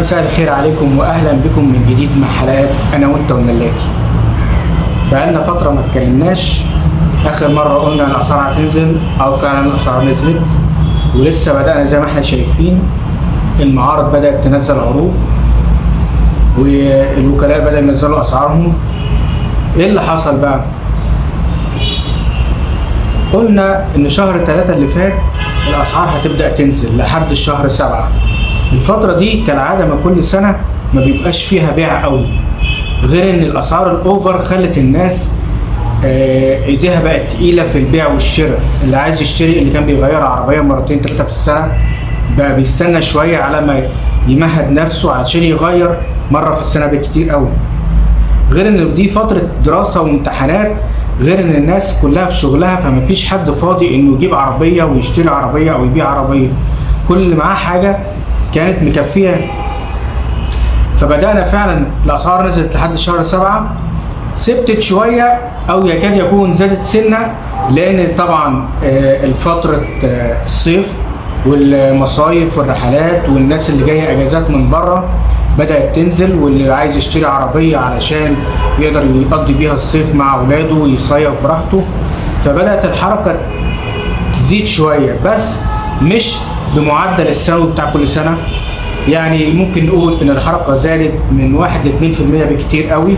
مساء الخير عليكم واهلا بكم من جديد مع حلقات انا وانت والملاكي. بقالنا فتره ما اتكلمناش. اخر مره قلنا الاسعار هتنزل او فعلا الاسعار نزلت، ولسه بدانا زي ما احنا شايفين المعارض بدات تنزل عروض والوكلاء بدأوا ينزلوا اسعارهم. ايه اللي حصل بقى؟ قلنا ان شهر 3 اللي فات الاسعار هتبدا تنزل لحد الشهر 7. الفترة دي كالعادة ما كل سنة ما بيبقاش فيها بيع قوي، غير ان الاسعار الاوفر خلت الناس ايديها بقت تقيلة في البيع والشراء. اللي عايز يشتري، اللي كان بيغير عربية مرتين 3 في السنة، بقى بيستنى شوية على ما يمهد نفسه علشان يغير مرة في السنة بالكتير قوي. غير ان دي فترة دراسة وامتحانات، غير ان الناس كلها في شغلها، فمفيش حد فاضي انه يجيب عربية ويشتري عربية او يبيع عربية. كل اللي معاه حاجة كانت مكفيه. فبدأنا فعلا الأسعار نزلت لحد شهر 7، ثبتت شوية أو يكاد يكون زادت سنة، لأن طبعا الفترة الصيف والمصايف والرحلات والناس اللي جاية أجازات من بره بدأت تنزل، واللي عايز يشتري عربية علشان يقدر يقضي بيها الصيف مع أولاده ويصيف براحته. فبدأت الحركة تزيد شوية، بس مش بمعدل السنوي بتاع كل سنة. يعني ممكن نقول ان الحركة زادت من 1 ل 2% بكتير قوي،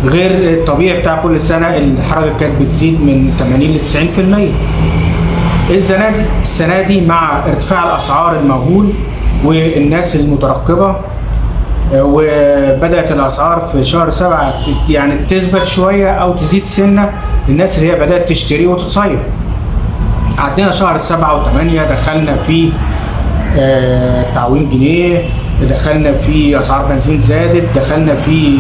غير الطبيعي بتاع كل سنة الحركة كانت بتزيد من 80 ل 90%. السنة دي مع ارتفاع الاسعار المهول والناس المترقبة، وبدأت الاسعار في شهر 7 يعني تثبت شوية او تزيد سنة. الناس اللي هي بدأت تشتري وتصيف. عدينا شهر 7 و8، دخلنا في تعويم جنيه، دخلنا في اسعار بنزين زادت، دخلنا في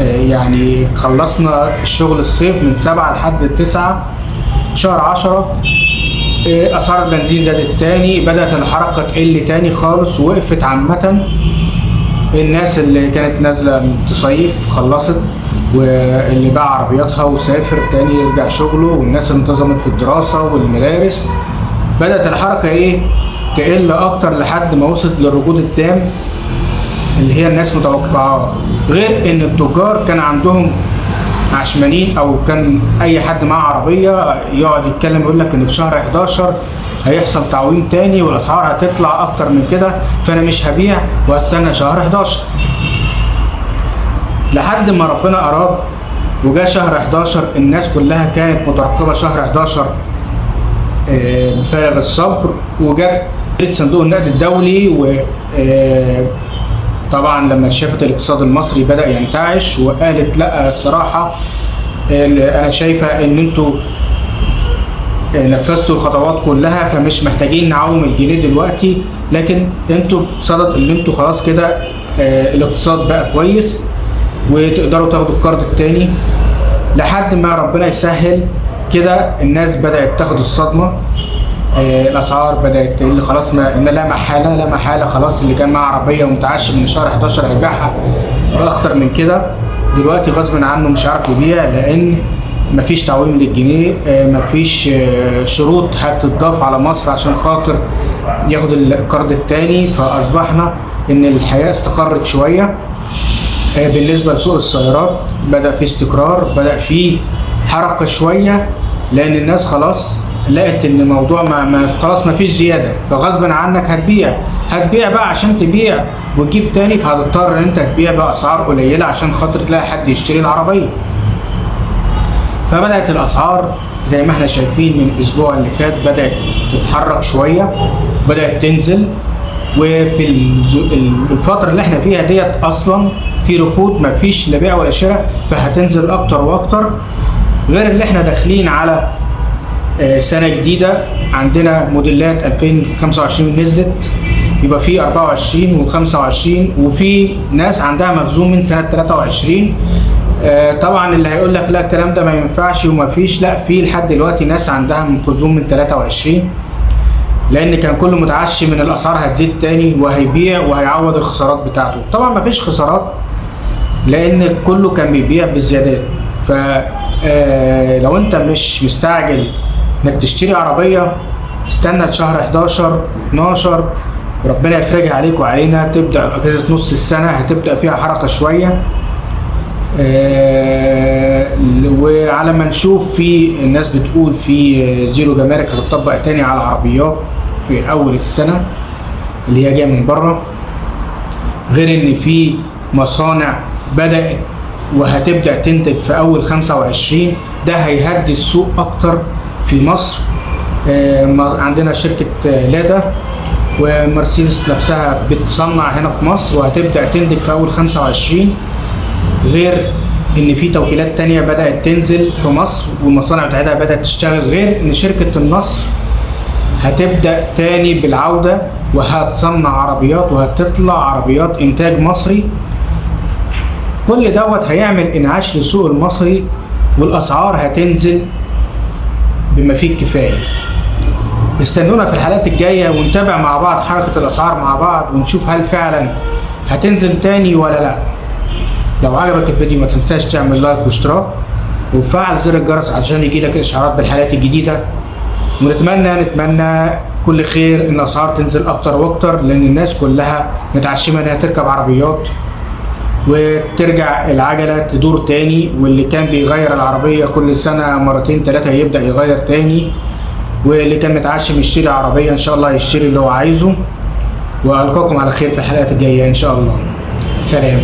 يعني خلصنا الشغل الصيف من 7 لحد 9. شهر 10 اسعار البنزين زادت تاني، بدأت الحركة تقل تاني خالص ووقفت عامة. الناس اللي كانت نازلة تصيف خلصت، واللي باع عربياتها وسافر تاني يرجع شغله، والناس اللي انتظمت في الدراسة والمدارس بدأت الحركة تقل أكتر لحد ما وصلت للركود التام اللي هي الناس متوقعاه. غير إن التجار كان عندهم عشمانين، أو كان أي حد معاه عربية يقعد يتكلم يقول لك إن في شهر 11 هيحصل تعويم تاني والأسعار هتطلع أكتر من كده، فأنا مش هبيع وهستنى شهر 11. لحد ما ربنا أراد وجاء شهر 11. الناس كلها كانت مترقبة شهر 11 بفارغ الصبر، وجت صندوق النقد الدولي وطبعا لما شافت الاقتصاد المصري بدأ ينتعش، وقالت لا الصراحة أنا شايفة إن أنتوا نفذتوا الخطوات كلها، فمش محتاجين نعوم الجنيه دلوقتي، لكن انتوا بصدد ان انتوا خلاص كده الاقتصاد بقى كويس وتقدروا تاخدوا القرض التاني. لحد ما ربنا يسهل كده الناس بدأت تاخد الصدمة. الاسعار بدأت تقل خلاص، لا محالة خلاص. اللي كان معاه عربية ومتعشم من شهر 11 هيبيعها بأكتر من كده، دلوقتي غصب عنه مش عارف يبيع، لأن مفيش تعويم للجنيه، مفيش شروط هتتضاف على مصر عشان خاطر ياخد القرض التاني. فأصبحنا إن الحياة استقرت شوية. بالنسبة لسوق السيارات بدأ في استقرار، بدأ في حركة شوية، لأن الناس خلاص لقت إن الموضوع خلاص مفيش زيادة، فغصب عنك هتبيع بقى عشان تبيع وتجيب تاني، فهتضطر إن أنت تبيع بأسعار قليلة عشان خاطر تلاقي حد يشتري العربية. فبدأت الأسعار زي ما احنا شايفين من الأسبوع اللي فات بدأت تتحرك شوية، بدأت تنزل. وفي الفترة اللي احنا فيها ديت أصلا في ركود، مفيش لا بيع ولا شراء، فهتنزل أكتر وأكتر. غير اللي احنا داخلين على سنة جديدة، عندنا موديلات 2025 نزلت، يبقى في 24 و25، وفي ناس عندها مخزون من سنة 23. طبعا اللي هيقول لك لا الكلام ده ما ينفعش وما فيش، لا في لحد دلوقتي ناس عندها مخزون من 23، لان كان كله متعشم من الاسعار هتزيد تاني وهيبيع وهيعوض الخسارات بتاعته. طبعا ما فيش خسارات لان كله كان بيبيع بالزيادات. فلو انت مش مستعجل انك تشتري عربية، استنى لشهر 11 12 وربنا يفرجها عليكم وعلينا. تبدأ أجازة نص السنة هتبدأ فيها حركة شوية. وعلى ما نشوف، في الناس بتقول في زيرو جمارك هتطبق تاني على العربيات في أول السنة اللي هي جاية من بره، غير إن في مصانع بدأت وهتبدأ تنتج في أول 25. ده هيهدي السوق أكتر في مصر. عندنا شركة لادا ومرسيدس نفسها بتصنع هنا في مصر وهتبدأ تنتج في أول 25، غير إن في توكيلات تانية بدأت تنزل في مصر والمصانع بتاعتها بدأت تشتغل، غير إن شركة النصر هتبدأ تاني بالعودة وهتصنع عربيات وهتطلع عربيات إنتاج مصري. كل دوت هيعمل انعاش للسوق المصري والاسعار هتنزل بما فيه الكفايه. استنونا في الحلقات الجايه ونتابع مع بعض حركه الاسعار مع بعض ونشوف هل فعلا هتنزل تاني ولا لا. لو عجبك الفيديو ما تنساش تعمل لايك واشتراك وفعل زر الجرس عشان يجيلك اشعارات بالحلقات الجديده. ونتمنى كل خير ان الاسعار تنزل اكتر واكتر، لان الناس كلها متعشمه انها تركب عربيات وترجع العجلة تدور تاني، واللي كان بيغير العربية كل سنة مرتين 3 يبدأ يغير تاني، واللي كان متعشم يشتري عربية إن شاء الله يشتري اللي هو عايزه. وألقاكم على خير في الحلقات الجاية إن شاء الله. سلام.